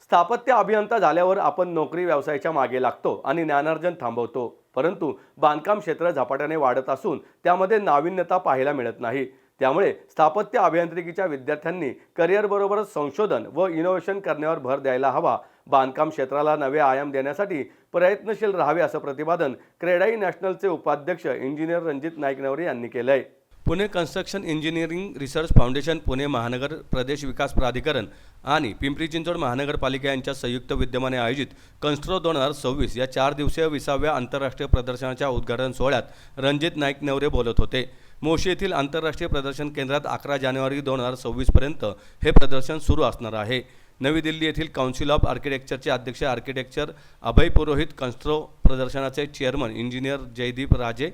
स्थापत्य अभियंता झाल्यावर आपण नोकरी व्यवसायाच्या मागे लागतो आणि ज्ञानार्जन थांबवतो. परंतु बांधकाम क्षेत्र झपाट्याने वाढत असून त्यामध्ये नाविन्यता पाहायला मिळत नाही. त्यामुळे स्थापत्य अभियांत्रिकीच्या विद्यार्थ्यांनी करिअरबरोबरच संशोधन व इनोव्हेशन करण्यावर भर द्यायला हवा. बांधकाम क्षेत्राला नवे आयाम देण्यासाठी प्रयत्नशील राहावे असं प्रतिपादन क्रेडाई नॅशनलचे उपाध्यक्ष इंजिनियर रणजित नाईक-नवरे यांनी केलं आहे. Pune construction engineering research foundation, Pune महानगर प्रदेश विकास प्राधिकरण आणि पिंपरी चिंचवड महानगरपालिका यांच्या संयुक्त विद्यमाने आयोजित कन्स्ट्रो 2026 या 4 दिवसीय 20व्या आंतरराष्ट्रीय प्रदर्शनाच्या उद्घाटन सोहळ्यात रणजित नाईक-नवरे बोलत होते. मोशी येथील आंतरराष्ट्रीय प्रदर्शन केंद्रात 11 जानेवारी 2026 पर्यंत हे प्रदर्शन सुरू असणार आहे. नवी दिल्ली येथील काउन्सिल ऑफ आर्किटेक्चरचे अध्यक्ष आर्किटेक्चर अभय पुरोहित, कन्स्ट्रो प्रदर्शनाचे चेअरमन इंजिनियर जयदीप राजे,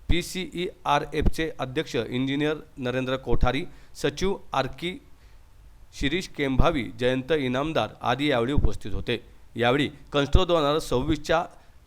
PCERFचे अध्यक्ष इंजिनियर नरेंद्र कोठारी, सचिव आर्की शिरीष केंभावी, जयंत इनामदार आदी यावेळी उपस्थित होते. यावेळी कन्स्ट्रो 2026च्या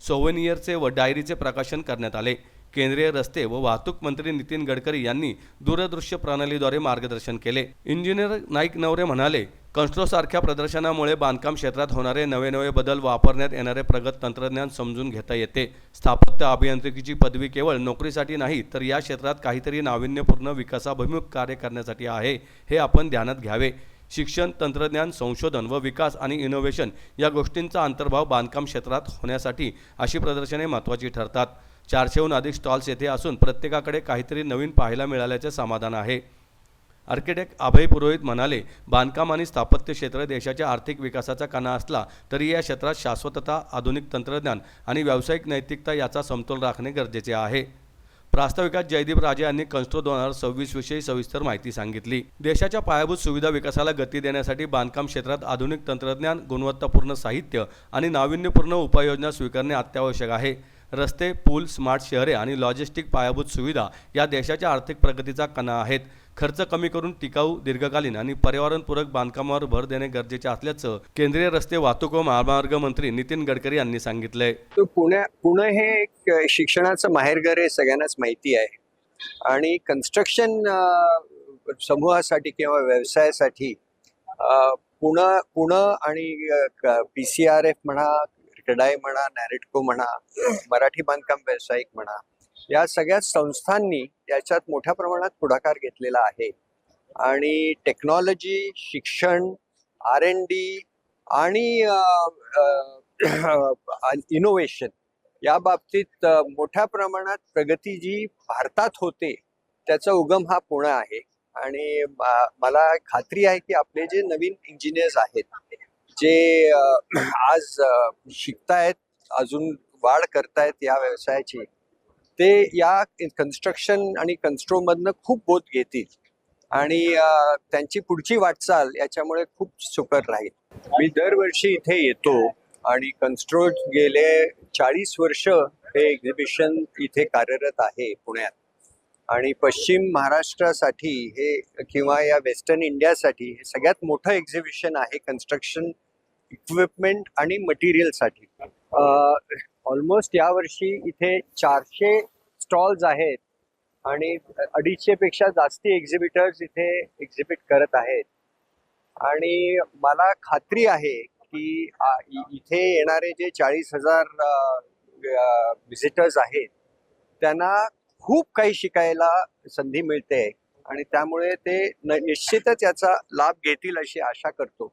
सोव्हेनियरचे व डायरीचे प्रकाशन करण्यात आले. केंद्रीय रस्ते व वाहतूक मंत्री नितीन गडकरी यांनी दूरदृश्य प्रणालीद्वारे मार्गदर्शन केले. इंजिनियर नाईक-नवरे म्हणाले, कन्स्ट्रोसारख्या प्रदर्शनामुळे बांधकाम क्षेत्रात होणारे नवे बदल, वापरण्यात येणारे प्रगत तंत्रज्ञान समजून घेता येते. स्थापत्य अभियांत्रिकीची पदवी केवळ नोकरीसाठी नाही, तर या क्षेत्रात काहीतरी नाविन्यपूर्ण विकासाभिमुख कार्य करण्यासाठी आहे, हे आपण ध्यानात घ्यावे. शिक्षण, तंत्रज्ञान, संशोधन व विकास आणि इनोव्हेशन या गोष्टींचा अंतर्भाव बांधकाम क्षेत्रात होण्यासाठी अशी प्रदर्शने महत्त्वाची ठरतात. 400हून अधिक स्टॉल्स येथे असून प्रत्येकाकडे काहीतरी नवीन पाहायला मिळाल्याचे समाधान आहे. आर्किटेक्ट अभय पुरोहित म्हणाले, बांधकाम आणि स्थापत्य क्षेत्र देशाच्या आर्थिक विकासाचा कणा असला तरी या क्षेत्रात शाश्वतता, आधुनिक तंत्रज्ञान आणि व्यावसायिक नैतिकता याचा समतोल राखणे गरजेचे आहे. प्रास्ताविकात जयदीप राजे यांनी कन्स्ट्रो 2026 विषयी सविस्तर माहिती सांगितली. देशाच्या पायाभूत सुविधा विकासाला गती देण्यासाठी बांधकाम क्षेत्रात आधुनिक तंत्रज्ञान, गुणवत्तापूर्ण साहित्य आणि नाविन्यपूर्ण उपाययोजना स्वीकारणे अत्यावश्यक आहे. रस्ते, पूल, स्मार्ट शहरे आणि लॉजिस्टिक पायाभूत सुविधा या देशाच्या आर्थिक प्रगतीचा कणा आहेत. खर्च कमी करून टिकाऊ, दीर्घकालीन आणि पर्यावरणपूरक बांधकामावर भर देणे गरजेचे असल्याचं केंद्रीय रस्ते वाहतूक व महामार्ग मंत्री नितीन गडकरी यांनी सांगितलंय. पुणे हे एक शिक्षणाचं माहेरघर आहे, सगळ्यांनाच माहिती आहे. आणि कन्स्ट्रक्शन समूहासाठी किंवा व्यवसायासाठी पुणे आणि PCRF म्हणा, क्रेडाई म्हणा, नॅरेटको म्हणा, मराठी बांधकाम व्यावसायिक म्हणा, या सगळ्या संस्थांनी याच्यात मोठ्या प्रमाणात पुढाकार घेतलेला आहे. आणि टेक्नॉलॉजी, शिक्षण, R&D आणि इनोव्हेशन या बाबतीत मोठ्या प्रमाणात प्रगती जी भारतात होते त्याचा उगम हा पुणे आहे. आणि मला खात्री आहे की आपले जे नवीन इंजिनियर्स आहेत, जे आज शिकतायत, अजून वाढ करतायत या व्यवसायाची, ते या कन्स्ट्रक्शन आणि कन्स्ट्रोमधनं खूप बोध घेतील आणि त्यांची पुढची वाटचाल याच्यामुळे खूप सुकर राहील. मी दरवर्षी इथे येतो आणि कन्स्ट्रो गेले 40 वर्ष हे एक्झिबिशन इथे कार्यरत आहे पुण्यात. आणि पश्चिम महाराष्ट्रासाठी हे किंवा या वेस्टर्न इंडियासाठी हे सगळ्यात मोठं एक्झिबिशन आहे कन्स्ट्रक्शन इक्विपमेंट आणि मटेरियलसाठी. ऑलमोस्ट यावर्षी इथे 400 स्टॉल्स आहेत आणि 250 पेक्षा जास्ती एक्झिबिटर्स इथे एक्झिबिट करत आहेत. आणि मला खात्री आहे की इथे येणारे जे 40,000 व्हिजिटर्स आहेत त्यांना खूप काही शिकायला संधी मिळते आणि त्यामुळे ते निश्चितच याचा लाभ घेतील अशी आशा करतो.